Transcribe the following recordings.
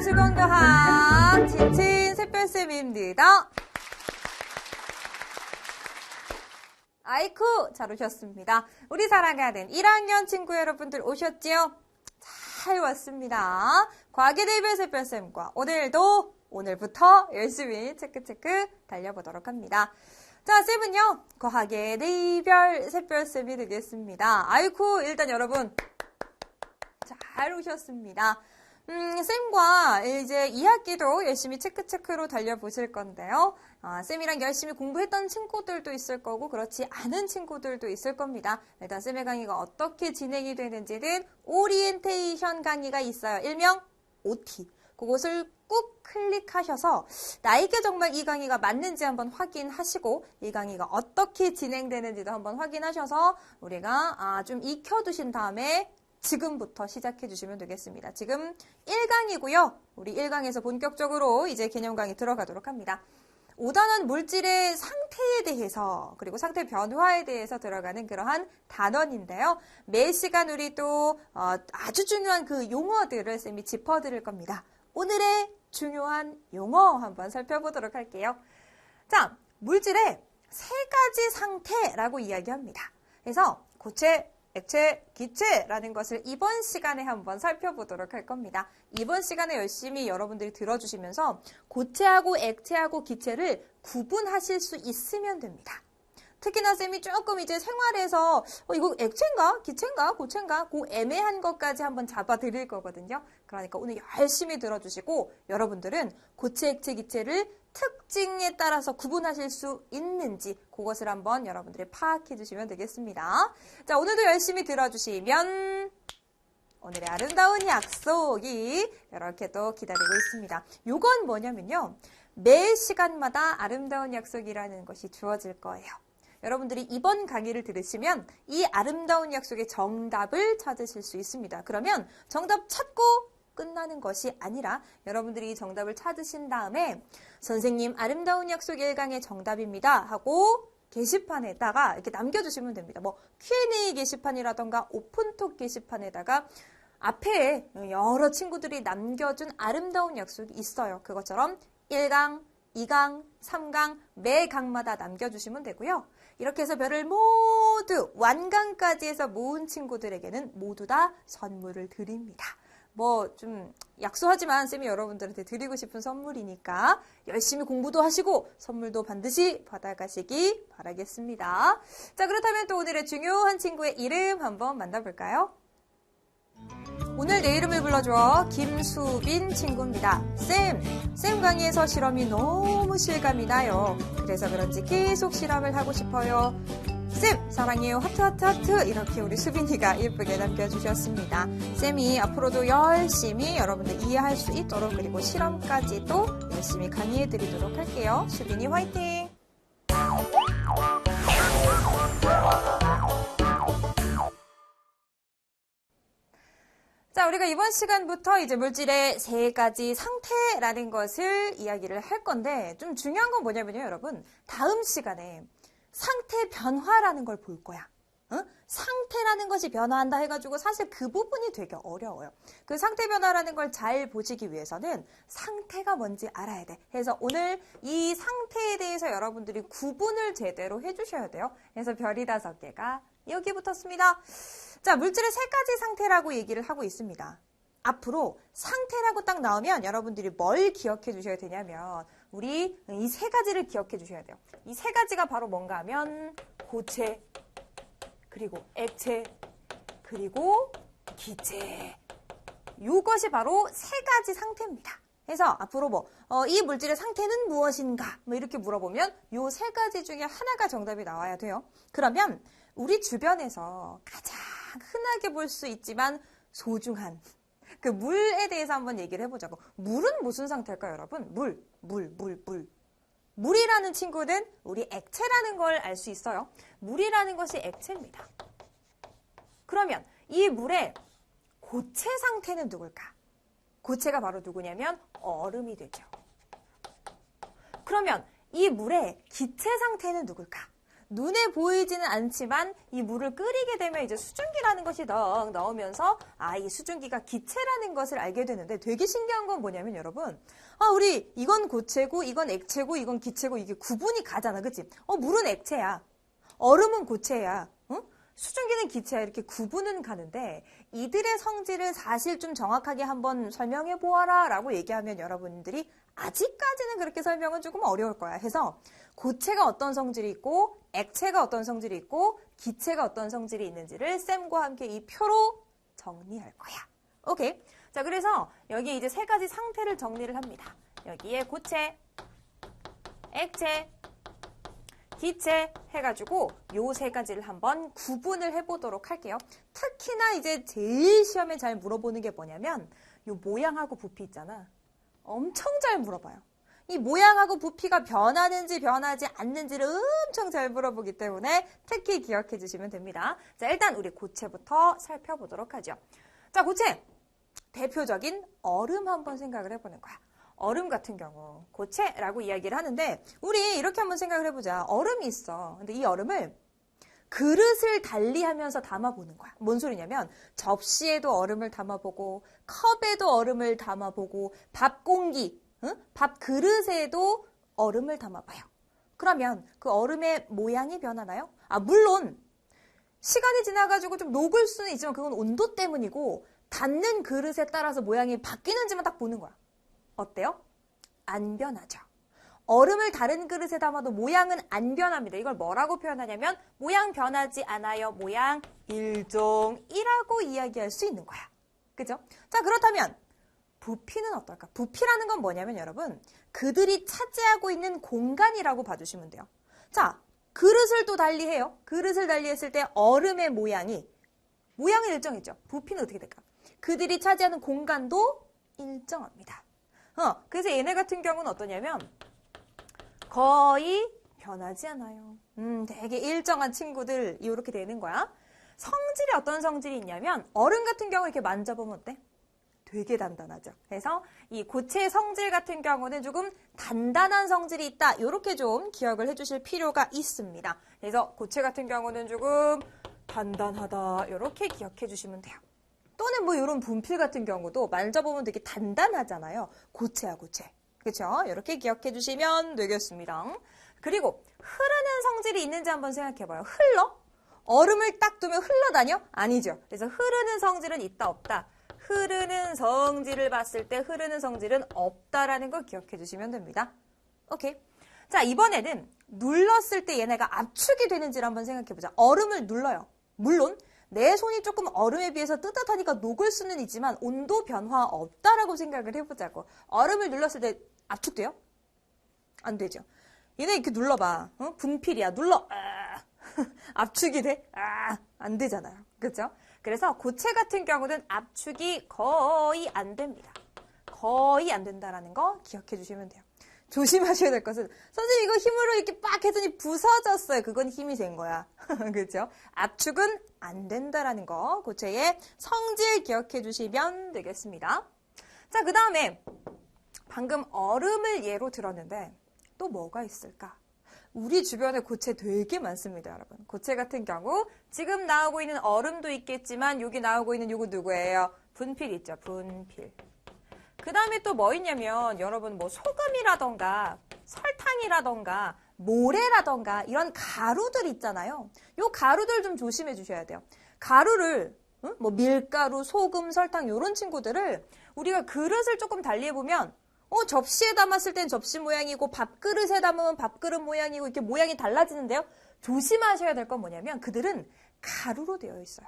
수공과학 진친 샛별쌤입니다. 아이쿠 잘 오셨습니다. 우리 사랑하는 1학년 친구 여러분들 오셨지요? 잘 왔습니다. 과학의 대별 샛별쌤과 오늘부터 열심히 체크체크 달려보도록 합니다. 자, 쌤은요, 과학의 대별 샛별쌤이 되겠습니다. 아이쿠, 일단 여러분, 잘 오셨습니다. 쌤과 이제 2학기도 열심히 체크체크로 달려보실 건데요. 쌤이랑 열심히 공부했던 친구들도 있을 거고 그렇지 않은 친구들도 있을 겁니다. 일단 쌤의 강의가 어떻게 진행이 되는지는 오리엔테이션 강의가 있어요. 일명 OT. 그것을 꾹 클릭하셔서 나에게 정말 이 강의가 맞는지 한번 확인하시고 이 강의가 어떻게 진행되는지도 한번 확인하셔서 우리가 좀 익혀두신 다음에 지금부터 시작해 주시면 되겠습니다. 지금 1강이고요. 우리 1강에서 본격적으로 이제 개념 강의 들어가도록 합니다. 5단원 물질의 상태에 대해서 그리고 상태 변화에 대해서 들어가는 그러한 단원인데요. 매 시간 우리 또 아주 중요한 그 용어들을 쌤이 짚어드릴 겁니다. 오늘의 중요한 용어 한번 살펴보도록 할게요. 자, 물질의 세 가지 상태라고 이야기합니다. 그래서 고체, 액체, 기체라는 것을 이번 시간에 한번 살펴보도록 할 겁니다. 이번 시간에 열심히 여러분들이 들어주시면서 고체하고 액체하고 기체를 구분하실 수 있으면 됩니다. 특히나 쌤이 조금 이제 생활에서 이거 액체인가? 기체인가? 고체인가? 그 애매한 것까지 한번 잡아드릴 거거든요. 그러니까 오늘 열심히 들어주시고 여러분들은 고체, 액체, 기체를 특징에 따라서 구분하실 수 있는지 그것을 한번 여러분들이 파악해 주시면 되겠습니다. 자, 오늘도 열심히 들어주시면 오늘의 아름다운 약속이 이렇게 또 기다리고 있습니다. 요건 뭐냐면요. 매 시간마다 아름다운 약속이라는 것이 주어질 거예요. 여러분들이 이번 강의를 들으시면 이 아름다운 약속의 정답을 찾으실 수 있습니다. 그러면 정답 찾고 끝나는 것이 아니라 여러분들이 정답을 찾으신 다음에 선생님 아름다운 약속 1강의 정답입니다 하고 게시판에다가 이렇게 남겨주시면 됩니다. 뭐 Q&A 게시판이라던가 오픈톡 게시판에다가 앞에 여러 친구들이 남겨준 아름다운 약속이 있어요. 그것처럼 1강, 2강, 3강 매 강마다 남겨주시면 되고요. 이렇게 해서 별을 모두 완강까지 해서 모은 친구들에게는 모두 다 선물을 드립니다. 뭐 좀 약소하지만 쌤이 여러분들한테 드리고 싶은 선물이니까 열심히 공부도 하시고 선물도 반드시 받아가시기 바라겠습니다. 자, 그렇다면 또 오늘의 중요한 친구의 이름 한번 만나볼까요? 오늘 내 이름을 불러줘. 김수빈 친구입니다. 쌤 강의에서 실험이 너무 실감이 나요. 그래서 그런지 계속 실험을 하고 싶어요. 쌤 사랑해요. 하트 하트 하트. 이렇게 우리 수빈이가 예쁘게 남겨주셨습니다. 쌤이 앞으로도 열심히 여러분들 이해할 수 있도록 그리고 실험까지도 열심히 강의해드리도록 할게요. 수빈이 화이팅! 자, 우리가 이번 시간부터 이제 물질의 세 가지 상태라는 것을 이야기를 할 건데 좀 중요한 건 뭐냐면요, 여러분. 다음 시간에 상태 변화라는 걸 볼 거야. 상태라는 것이 변화한다 해가지고 사실 그 부분이 되게 어려워요. 그 상태 변화라는 걸 잘 보시기 위해서는 상태가 뭔지 알아야 돼. 그래서 오늘 이 상태에 대해서 여러분들이 구분을 제대로 해주셔야 돼요. 그래서 별이 5개가 여기 붙었습니다. 자, 물질의 세 가지 상태라고 얘기를 하고 있습니다. 앞으로 상태라고 딱 나오면 여러분들이 뭘 기억해 주셔야 되냐면 우리 이 세 가지를 기억해 주셔야 돼요. 이 세 가지가 바로 뭔가 하면 고체, 그리고 액체, 그리고 기체. 이것이 바로 세 가지 상태입니다. 그래서 앞으로 이 물질의 상태는 무엇인가? 이렇게 물어보면 이 세 가지 중에 하나가 정답이 나와야 돼요. 그러면 우리 주변에서 가장 흔하게 볼 수 있지만 소중한 그 물에 대해서 한번 얘기를 해보자고. 물은 무슨 상태일까요, 여러분? 물. 물이라는 친구는 우리 액체라는 걸 알 수 있어요. 물이라는 것이 액체입니다. 그러면 이 물의 고체 상태는 누굴까? 고체가 바로 누구냐면 얼음이 되죠. 그러면 이 물의 기체 상태는 누굴까? 눈에 보이지는 않지만 이 물을 끓이게 되면 이제 수증기라는 것이 넉 나오면서 이 수증기가 기체라는 것을 알게 되는데 되게 신기한 건 뭐냐면 여러분, 우리 이건 고체고 이건 액체고 이건 기체고 이게 구분이 가잖아, 그치? 물은 액체야. 얼음은 고체야. 응? 수증기는 기체야. 이렇게 구분은 가는데 이들의 성질을 사실 좀 정확하게 한번 설명해 보아라 라고 얘기하면 여러분들이 아직까지는 그렇게 설명은 조금 어려울 거야. 해서 고체가 어떤 성질이 있고 액체가 어떤 성질이 있고 기체가 어떤 성질이 있는지를 쌤과 함께 이 표로 정리할 거야. 오케이. 자, 그래서 여기 이제 세 가지 상태를 정리를 합니다. 여기에 고체, 액체, 기체 해가지고 요 세 가지를 한번 구분을 해보도록 할게요. 특히나 이제 제일 시험에 잘 물어보는 게 뭐냐면 요 모양하고 부피 있잖아. 엄청 잘 물어봐요. 이 모양하고 부피가 변하는지 변하지 않는지를 엄청 잘 물어보기 때문에 특히 기억해 주시면 됩니다. 자, 일단 우리 고체부터 살펴보도록 하죠. 자, 고체. 대표적인 얼음 한번 생각을 해보는 거야. 얼음 같은 경우 고체라고 이야기를 하는데 우리 이렇게 한번 생각을 해보자. 얼음이 있어. 근데 이 얼음을 그릇을 달리하면서 담아보는 거야. 뭔 소리냐면 접시에도 얼음을 담아보고 컵에도 얼음을 담아보고 밥 공기, 밥 그릇에도 얼음을 담아봐요. 그러면 그 얼음의 모양이 변하나요? 물론 시간이 지나가지고 좀 녹을 수는 있지만 그건 온도 때문이고 닿는 그릇에 따라서 모양이 바뀌는지만 딱 보는 거야. 어때요? 안 변하죠. 얼음을 다른 그릇에 담아도 모양은 안 변합니다. 이걸 뭐라고 표현하냐면 모양 변하지 않아요. 모양 일종이라고 이야기할 수 있는 거야. 그죠? 자, 그렇다면 부피는 어떨까? 부피라는 건 뭐냐면 여러분, 그들이 차지하고 있는 공간이라고 봐주시면 돼요. 자, 그릇을 또 달리해요. 그릇을 달리했을 때 얼음의 모양은 일정했죠. 부피는 어떻게 될까? 그들이 차지하는 공간도 일정합니다. 그래서 얘네 같은 경우는 어떠냐면 거의 변하지 않아요. 되게 일정한 친구들 이렇게 되는 거야. 성질이 어떤 성질이 있냐면 얼음 같은 경우 이렇게 만져보면 어때? 되게 단단하죠. 그래서 이 고체의 성질 같은 경우는 조금 단단한 성질이 있다. 이렇게 좀 기억을 해주실 필요가 있습니다. 그래서 고체 같은 경우는 조금 단단하다. 이렇게 기억해 주시면 돼요. 또는 뭐 이런 분필 같은 경우도 만져보면 되게 단단하잖아요. 고체야, 고체. 그렇죠? 이렇게 기억해 주시면 되겠습니다. 그리고 흐르는 성질이 있는지 한번 생각해봐요. 흘러? 얼음을 딱 두면 흘러다녀? 아니죠. 그래서 흐르는 성질은 있다, 없다. 흐르는 성질을 봤을 때 흐르는 성질은 없다라는 걸 기억해 주시면 됩니다. 오케이. 자, 이번에는 눌렀을 때 얘네가 압축이 되는지를 한번 생각해보자. 얼음을 눌러요. 물론 내 손이 조금 얼음에 비해서 뜨뜻하니까 녹을 수는 있지만 온도 변화 없다라고 생각을 해보자고. 얼음을 눌렀을 때 압축돼요? 안 되죠. 얘네 이렇게 눌러봐. 분필이야. 눌러. 압축이 돼? 안 되잖아요. 그렇죠? 그래서 고체 같은 경우는 압축이 거의 안 됩니다. 거의 안 된다라는 거 기억해 주시면 돼요. 조심하셔야 될 것은 선생님 이거 힘으로 이렇게 빡 했더니 부서졌어요. 그건 힘이 된 거야. 그렇죠? 압축은 안 된다라는 거 고체의 성질 기억해 주시면 되겠습니다. 자, 그 다음에 방금 얼음을 예로 들었는데 또 뭐가 있을까? 우리 주변에 고체 되게 많습니다, 여러분. 고체 같은 경우 지금 나오고 있는 얼음도 있겠지만 여기 나오고 있는 이거 누구예요? 분필 있죠, 분필. 그 다음에 또 뭐 있냐면 여러분 뭐 소금이라던가 설탕이라던가 모래라던가 이런 가루들 있잖아요. 요 가루들 좀 조심해 주셔야 돼요. 가루를 뭐 밀가루, 소금, 설탕 이런 친구들을 우리가 그릇을 조금 달리해보면 접시에 담았을 땐 접시 모양이고 밥그릇에 담으면 밥그릇 모양이고 이렇게 모양이 달라지는데요. 조심하셔야 될 건 뭐냐면 그들은 가루로 되어 있어요.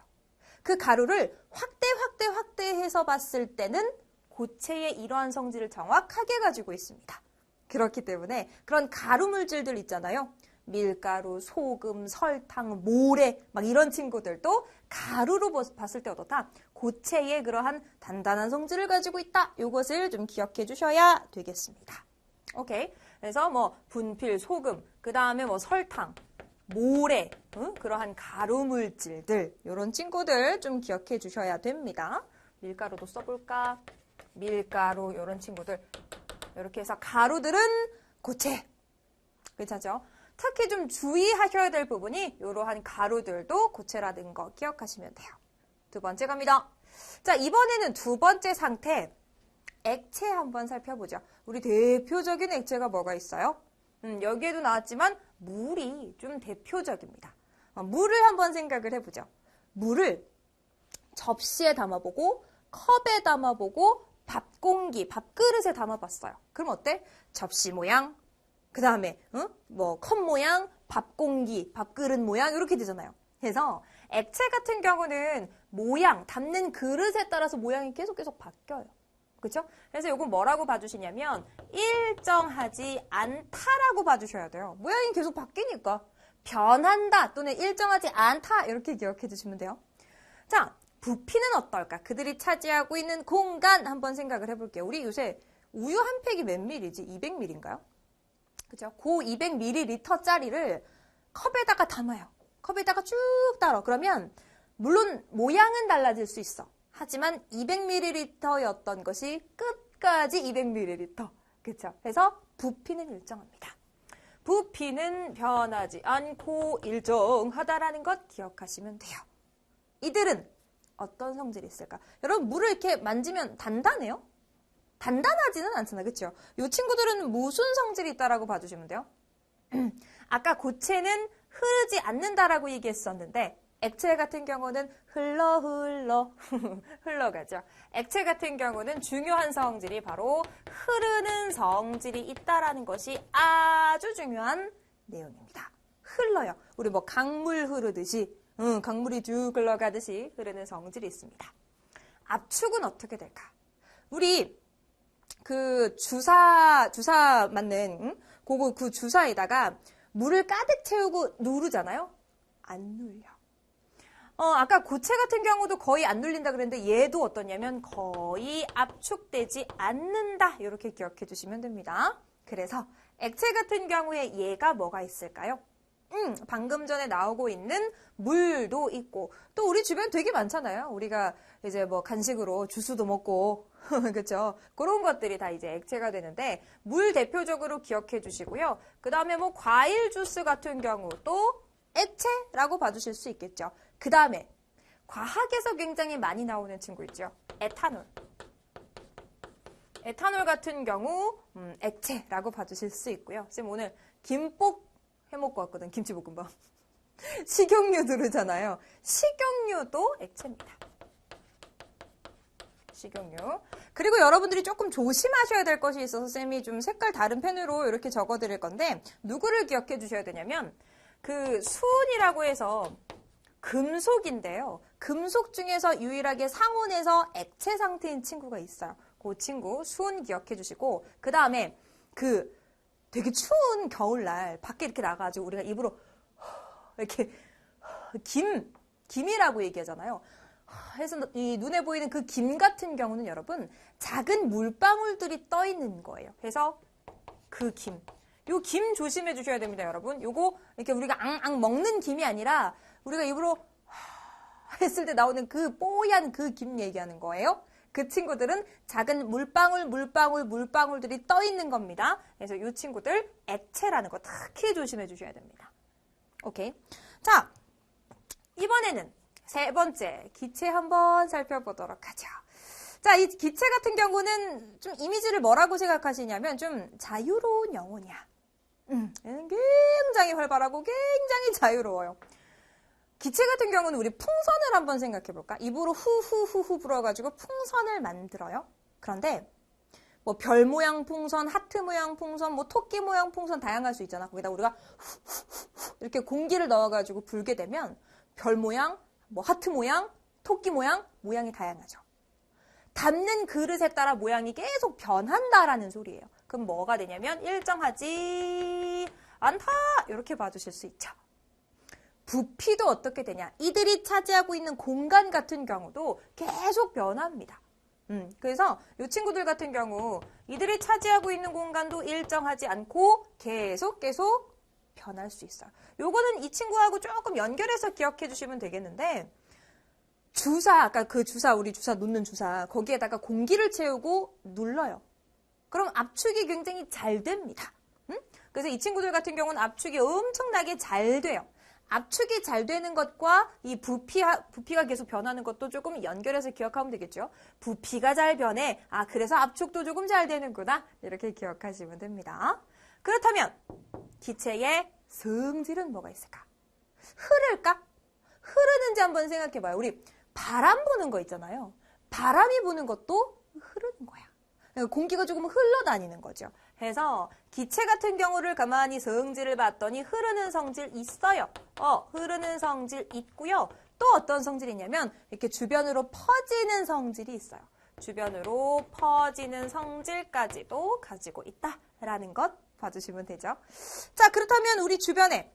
그 가루를 확대해서 봤을 때는 고체의 이러한 성질을 정확하게 가지고 있습니다. 그렇기 때문에 그런 가루 물질들 있잖아요. 밀가루, 소금, 설탕, 모래 막 이런 친구들도 가루로 봤을 때 어떻다? 고체의 그러한 단단한 성질을 가지고 있다. 이것을 좀 기억해 주셔야 되겠습니다. 오케이. 그래서 뭐 분필, 소금, 그 다음에 뭐 설탕, 모래, 그러한 가루 물질들 이런 친구들 좀 기억해 주셔야 됩니다. 밀가루도 써볼까? 밀가루 이런 친구들 이렇게 해서 가루들은 고체. 괜찮죠? 특히 좀 주의하셔야 될 부분이 이러한 가루들도 고체라는 거 기억하시면 돼요. 두 번째 갑니다. 자, 이번에는 두 번째 상태, 액체 한번 살펴보죠. 우리 대표적인 액체가 뭐가 있어요? 여기에도 나왔지만 물이 좀 대표적입니다. 물을 한번 생각을 해보죠. 물을 접시에 담아보고 컵에 담아보고 밥공기, 밥그릇에 담아봤어요. 그럼 어때? 접시 모양, 그 다음에 컵 모양, 밥공기, 밥그릇 모양 이렇게 되잖아요. 그래서 액체 같은 경우는 모양, 담는 그릇에 따라서 모양이 계속 바뀌어요. 그렇죠? 그래서 이거 뭐라고 봐주시냐면 일정하지 않다라고 봐주셔야 돼요. 모양이 계속 바뀌니까 변한다 또는 일정하지 않다 이렇게 기억해 주시면 돼요. 자, 부피는 어떨까? 그들이 차지하고 있는 공간 한번 생각을 해볼게요. 우리 요새 우유 한 팩이 몇 밀리지? 200ml인가요? 그죠? 그 200ml짜리를 컵에다가 담아요. 컵에다가 쭉 따라. 그러면 물론 모양은 달라질 수 있어. 하지만 200ml였던 것이 끝까지 200ml. 그렇죠? 그래서 부피는 일정합니다. 부피는 변하지 않고 일정하다라는 것 기억하시면 돼요. 이들은 어떤 성질이 있을까? 여러분 물을 이렇게 만지면 단단해요? 단단하지는 않잖아. 그렇죠? 이 친구들은 무슨 성질이 있다라고 봐주시면 돼요? 아까 고체는 흐르지 않는다라고 얘기했었는데 액체 같은 경우는 흘러가죠. 액체 같은 경우는 중요한 성질이 바로 흐르는 성질이 있다라는 것이 아주 중요한 내용입니다. 흘러요. 우리 뭐 강물 흐르듯이, 강물이 쭉 흘러가듯이 흐르는 성질이 있습니다. 압축은 어떻게 될까? 우리 그 주사 맞는 그 주사에다가 물을 가득 채우고 누르잖아요. 안 눌려. 아까 고체 같은 경우도 거의 안 눌린다 그랬는데 얘도 어떠냐면 거의 압축되지 않는다. 이렇게 기억해 주시면 됩니다. 그래서 액체 같은 경우에 얘가 뭐가 있을까요? 방금 전에 나오고 있는 물도 있고 또 우리 주변 되게 많잖아요. 우리가 이제 뭐 간식으로 주스도 먹고 그렇죠? 그런 것들이 다 이제 액체가 되는데 물 대표적으로 기억해 주시고요. 그 다음에 뭐 과일 주스 같은 경우도 액체라고 봐주실 수 있겠죠. 그 다음에 과학에서 굉장히 많이 나오는 친구 있죠. 에탄올. 에탄올 같은 경우 액체라고 봐주실 수 있고요. 쌤 오늘 김복 해먹고 왔거든. 김치볶음밥. 식용유 들으잖아요. 식용유도 액체입니다. 식용유. 그리고 여러분들이 조금 조심하셔야 될 것이 있어서 쌤이 좀 색깔 다른 펜으로 이렇게 적어드릴 건데 누구를 기억해 주셔야 되냐면 그 수은이라고 해서 금속인데요. 금속 중에서 유일하게 상온에서 액체 상태인 친구가 있어요. 그 친구 수은 기억해 주시고 그 다음에 그 되게 추운 겨울날 밖에 이렇게 나가가지고 우리가 입으로 이렇게 김이라고 얘기하잖아요. 해서 이 눈에 보이는 그 김 같은 경우는 여러분 작은 물방울들이 떠 있는 거예요. 그래서 그 김. 요 김 조심해 주셔야 됩니다, 여러분. 요거 이렇게 우리가 앙앙 먹는 김이 아니라 우리가 입으로 했을 때 나오는 그 뽀얀 그 김 얘기하는 거예요. 그 친구들은 작은 물방울들이 떠 있는 겁니다. 그래서 이 친구들 액체라는 거 특히 조심해 주셔야 됩니다. 오케이. 자, 이번에는 세 번째 기체 한번 살펴보도록 하죠. 자, 이 기체 같은 경우는 좀 이미지를 뭐라고 생각하시냐면 좀 자유로운 영혼이야. 얘는 굉장히 활발하고 굉장히 자유로워요. 기체 같은 경우는 우리 풍선을 한번 생각해 볼까? 입으로 후후후후 불어가지고 풍선을 만들어요. 그런데 뭐 별 모양 풍선, 하트 모양 풍선, 뭐 토끼 모양 풍선 다양할 수 있잖아. 거기다 우리가 후후후 이렇게 공기를 넣어가지고 불게 되면 별 모양, 뭐 하트 모양, 토끼 모양, 모양이 다양하죠. 담는 그릇에 따라 모양이 계속 변한다라는 소리예요. 그럼 뭐가 되냐면 일정하지 않다 이렇게 봐주실 수 있죠. 부피도 어떻게 되냐? 이들이 차지하고 있는 공간 같은 경우도 계속 변합니다. 그래서 이 친구들 같은 경우 이들이 차지하고 있는 공간도 일정하지 않고 계속 변할 수 있어요. 요거는 이 친구하고 조금 연결해서 기억해 주시면 되겠는데 주사, 아까 그 주사, 우리 주사 놓는 주사 거기에다가 공기를 채우고 눌러요. 그럼 압축이 굉장히 잘 됩니다. 그래서 이 친구들 같은 경우는 압축이 엄청나게 잘 돼요. 압축이 잘 되는 것과 이 부피가 계속 변하는 것도 조금 연결해서 기억하면 되겠죠. 부피가 잘 변해. 아, 그래서 압축도 조금 잘 되는구나. 이렇게 기억하시면 됩니다. 그렇다면 기체의 성질은 뭐가 있을까? 흐를까? 흐르는지 한번 생각해봐요. 우리 바람 부는 거 있잖아요. 바람이 부는 것도 흐르는 거야. 공기가 조금 흘러다니는 거죠. 그래서 기체 같은 경우를 가만히 성질을 봤더니 흐르는 성질 있어요. 흐르는 성질 있고요. 또 어떤 성질이 있냐면 이렇게 주변으로 퍼지는 성질이 있어요. 주변으로 퍼지는 성질까지도 가지고 있다라는 것 봐주시면 되죠. 자, 그렇다면 우리 주변에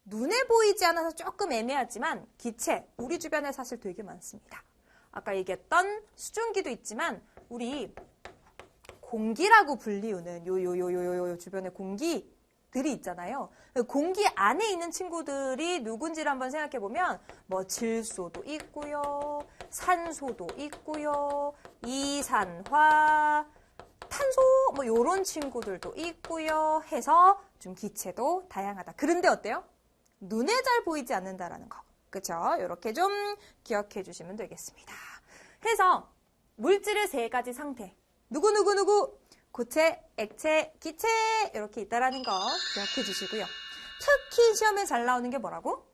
눈에 보이지 않아서 조금 애매하지만 기체, 우리 주변에 사실 되게 많습니다. 아까 얘기했던 수증기도 있지만 우리 공기라고 불리우는 요 주변에 공기들이 있잖아요. 공기 안에 있는 친구들이 누군지를 한번 생각해 보면 뭐 질소도 있고요. 산소도 있고요. 이산화, 탄소 뭐 요런 친구들도 있고요. 해서 좀 기체도 다양하다. 그런데 어때요? 눈에 잘 보이지 않는다라는 거. 그쵸? 이렇게 좀 기억해 주시면 되겠습니다. 해서 물질의 세 가지 상태. 누구 고체, 액체, 기체 이렇게 있다라는 거 기억해 주시고요. 특히 시험에 잘 나오는 게 뭐라고?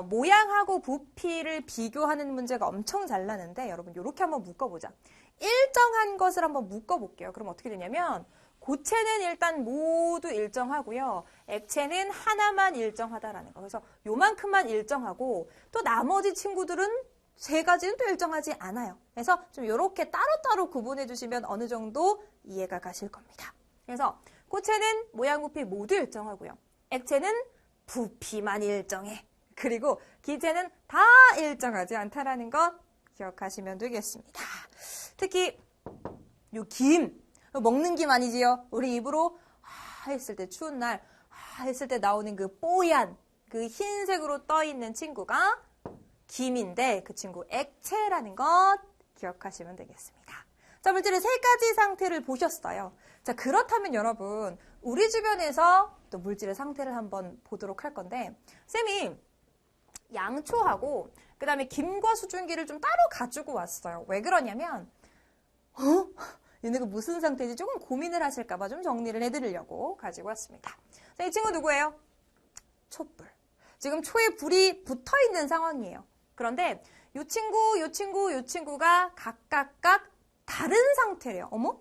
모양하고 부피를 비교하는 문제가 엄청 잘 나는데 여러분 이렇게 한번 묶어보자. 일정한 것을 한번 묶어볼게요. 그럼 어떻게 되냐면 고체는 일단 모두 일정하고요. 액체는 하나만 일정하다라는 거. 그래서 요만큼만 일정하고 또 나머지 친구들은 세 가지는 또 일정하지 않아요. 그래서 좀 이렇게 따로따로 구분해 주시면 어느 정도 이해가 가실 겁니다. 그래서 고체는 모양 부피 모두 일정하고요. 액체는 부피만 일정해. 그리고 기체는 다 일정하지 않다라는 거 기억하시면 되겠습니다. 특히 요 김, 먹는 김 아니지요? 우리 입으로 했을 때 추운 날 했을 때 나오는 그 뽀얀 그 흰색으로 떠 있는 친구가 김인데 그 친구 액체라는 것 기억하시면 되겠습니다. 자, 물질의 세 가지 상태를 보셨어요. 자, 그렇다면 여러분 우리 주변에서 또 물질의 상태를 한번 보도록 할 건데 쌤이 양초하고 그 다음에 김과 수증기를 좀 따로 가지고 왔어요. 왜 그러냐면 얘네가 무슨 상태인지 조금 고민을 하실까봐 좀 정리를 해드리려고 가지고 왔습니다. 자, 이 친구 누구예요? 촛불. 지금 초에 불이 붙어있는 상황이에요. 그런데 이 친구가 각각 다른 상태래요. 어머?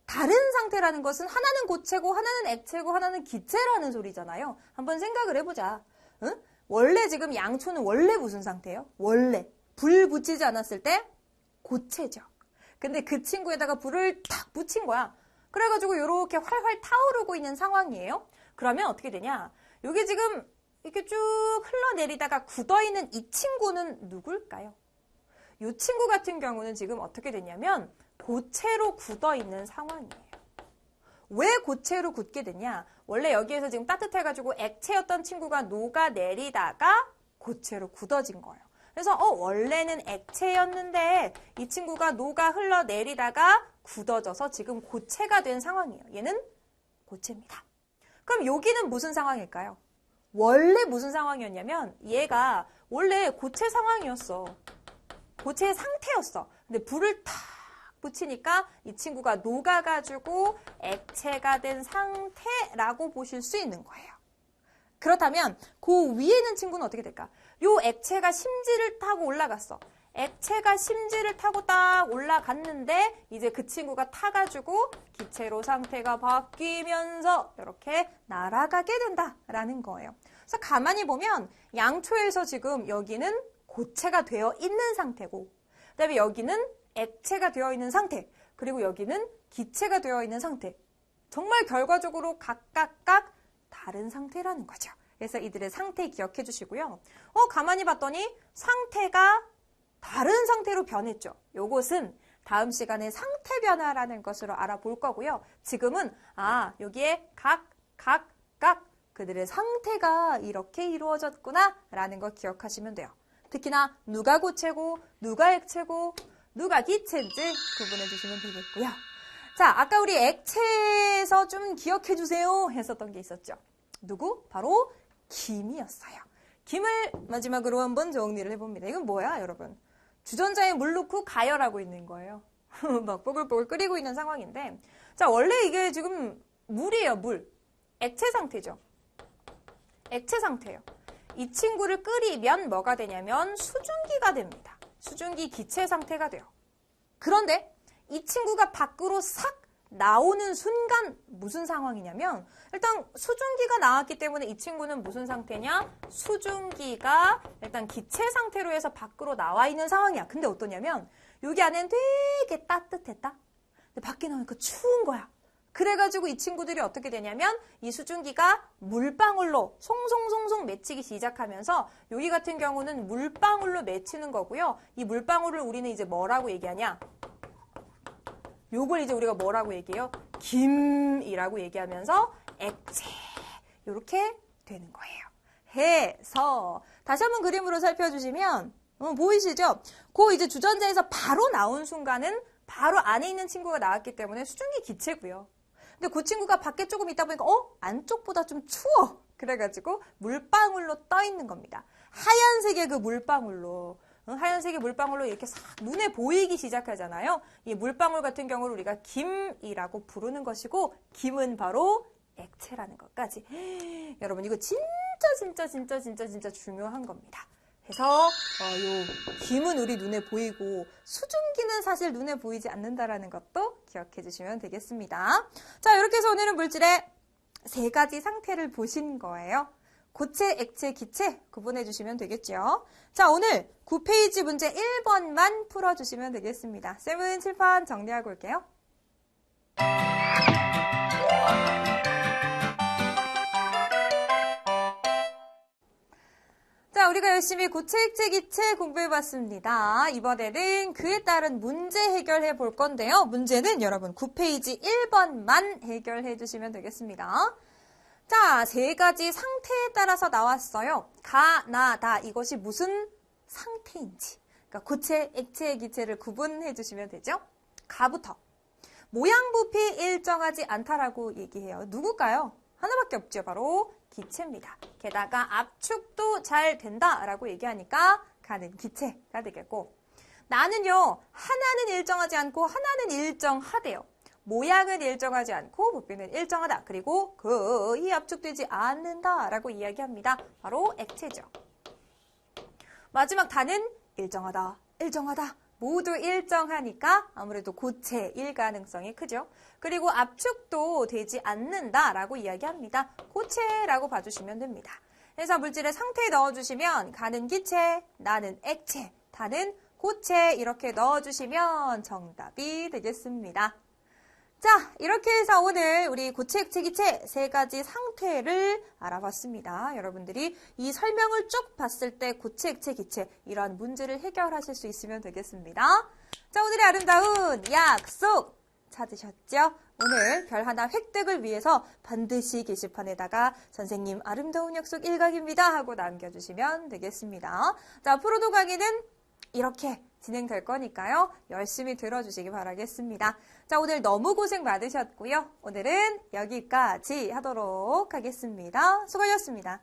다른 상태라는 것은 하나는 고체고 하나는 액체고 하나는 기체라는 소리잖아요. 한번 생각을 해보자. 응? 원래 지금 양초는 원래 무슨 상태예요? 원래 불 붙이지 않았을 때 고체죠. 근데 그 친구에다가 불을 탁 붙인 거야. 그래가지고 이렇게 활활 타오르고 있는 상황이에요. 그러면 어떻게 되냐? 여기 지금 이렇게 쭉 흘러내리다가 굳어있는 이 친구는 누굴까요? 이 친구 같은 경우는 지금 어떻게 됐냐면 고체로 굳어있는 상황이에요. 왜 고체로 굳게 됐냐? 원래 여기에서 지금 따뜻해가지고 액체였던 친구가 녹아내리다가 고체로 굳어진 거예요. 그래서 원래는 액체였는데 이 친구가 녹아 흘러내리다가 굳어져서 지금 고체가 된 상황이에요. 얘는 고체입니다. 그럼 여기는 무슨 상황일까요? 원래 무슨 상황이었냐면 얘가 원래 고체 상황이었어. 고체의 상태였어. 근데 불을 탁 붙이니까 이 친구가 녹아가지고 액체가 된 상태라고 보실 수 있는 거예요. 그렇다면 그 위에 있는 친구는 어떻게 될까? 요 액체가 심지를 타고 올라갔어. 액체가 심지를 타고 딱 올라갔는데 이제 그 친구가 타가지고 기체로 상태가 바뀌면서 이렇게 날아가게 된다라는 거예요. 그래서 가만히 보면 양초에서 지금 여기는 고체가 되어 있는 상태고 그다음에 여기는 액체가 되어 있는 상태 그리고 여기는 기체가 되어 있는 상태. 정말 결과적으로 각각 다른 상태라는 거죠. 그래서 이들의 상태 기억해 주시고요. 가만히 봤더니 상태가 다른 상태로 변했죠. 요것은 다음 시간에 상태 변화라는 것으로 알아볼 거고요. 지금은 여기에 각 그들의 상태가 이렇게 이루어졌구나 라는 거 기억하시면 돼요. 특히나 누가 고체고 누가 액체고 누가 기체인지 구분해 주시면 되겠고요. 자, 아까 우리 액체에서 좀 기억해 주세요 했었던 게 있었죠. 누구? 바로 김이었어요. 김을 마지막으로 한번 정리를 해봅니다. 이건 뭐야, 여러분? 주전자에 물 넣고 가열하고 있는 거예요. 막 뽀글뽀글 끓이고 있는 상황인데, 자, 원래 이게 지금 물이에요, 물. 액체 상태죠. 액체 상태예요. 이 친구를 끓이면 뭐가 되냐면 수증기가 됩니다. 수증기 기체 상태가 돼요. 그런데 이 친구가 밖으로 싹 나오는 순간 무슨 상황이냐면, 일단 수증기가 나왔기 때문에 이 친구는 무슨 상태냐? 수증기가 일단 기체 상태로 해서 밖으로 나와 있는 상황이야. 근데 어떠냐면 여기 안에는 되게 따뜻했다. 근데 밖에 나오니까 추운 거야. 그래가지고 이 친구들이 어떻게 되냐면 이 수증기가 물방울로 송송송송 맺히기 시작하면서 여기 같은 경우는 물방울로 맺히는 거고요. 이 물방울을 우리는 이제 뭐라고 얘기하냐? 요걸 이제 우리가 뭐라고 얘기해요? 김이라고 얘기하면서 액체 이렇게 되는 거예요. 해서 다시 한번 그림으로 살펴주시면 보이시죠? 그 이제 주전자에서 바로 나온 순간은 바로 안에 있는 친구가 나왔기 때문에 수증기 기체고요. 근데 그 친구가 밖에 조금 있다 보니까 안쪽보다 좀 추워. 그래가지고 물방울로 떠 있는 겁니다. 하얀색의 그 물방울로. 하얀색의 물방울로 이렇게 싹 눈에 보이기 시작하잖아요. 이 물방울 같은 경우를 우리가 김이라고 부르는 것이고, 김은 바로 액체라는 것까지. 여러분, 이거 진짜 중요한 겁니다. 그래서 요 김은 우리 눈에 보이고 수증기는 사실 눈에 보이지 않는다라는 것도 기억해 주시면 되겠습니다. 자, 이렇게 해서 오늘은 물질의 3가지 상태를 보신 거예요. 고체, 액체, 기체 구분해 주시면 되겠죠. 자, 오늘 9페이지 문제 1번만 풀어주시면 되겠습니다. 쌤은 칠판 정리하고 올게요. 자, 우리가 열심히 고체, 액체, 기체 공부해봤습니다. 이번에는 그에 따른 문제 해결해 볼 건데요. 문제는 여러분 9페이지 1번만 해결해 주시면 되겠습니다. 자, 3가지 상태에 따라서 나왔어요. 가, 나, 다 이것이 무슨 상태인지. 그러니까 고체, 액체, 기체를 구분해 주시면 되죠. 가부터. 모양 부피 일정하지 않다라고 얘기해요. 누굴까요? 하나밖에 없죠. 바로 기체입니다. 게다가 압축도 잘 된다라고 얘기하니까 가는 기체가 되겠고, 나는요, 하나는 일정하지 않고 하나는 일정하대요. 모양은 일정하지 않고 부피는 일정하다. 그리고 거의 압축되지 않는다라고 이야기합니다. 바로 액체죠. 마지막 다는 일정하다, 일정하다. 모두 일정하니까 아무래도 고체일 가능성이 크죠. 그리고 압축도 되지 않는다라고 이야기합니다. 고체라고 봐주시면 됩니다. 그래서 물질의 상태에 넣어주시면 가는 기체, 나는 액체, 다는 고체 이렇게 넣어주시면 정답이 되겠습니다. 자, 이렇게 해서 오늘 우리 고체, 액체, 기체 3가지 상태를 알아봤습니다. 여러분들이 이 설명을 쭉 봤을 때 고체, 액체, 기체 이런 문제를 해결하실 수 있으면 되겠습니다. 자, 오늘의 아름다운 약속 찾으셨죠? 오늘 별 하나 획득을 위해서 반드시 게시판에다가 선생님 아름다운 약속 일각입니다 하고 남겨주시면 되겠습니다. 자, 프로도 강의는 이렇게 진행될 거니까요. 열심히 들어주시기 바라겠습니다. 자, 오늘 너무 고생 많으셨고요. 오늘은 여기까지 하도록 하겠습니다. 수고하셨습니다.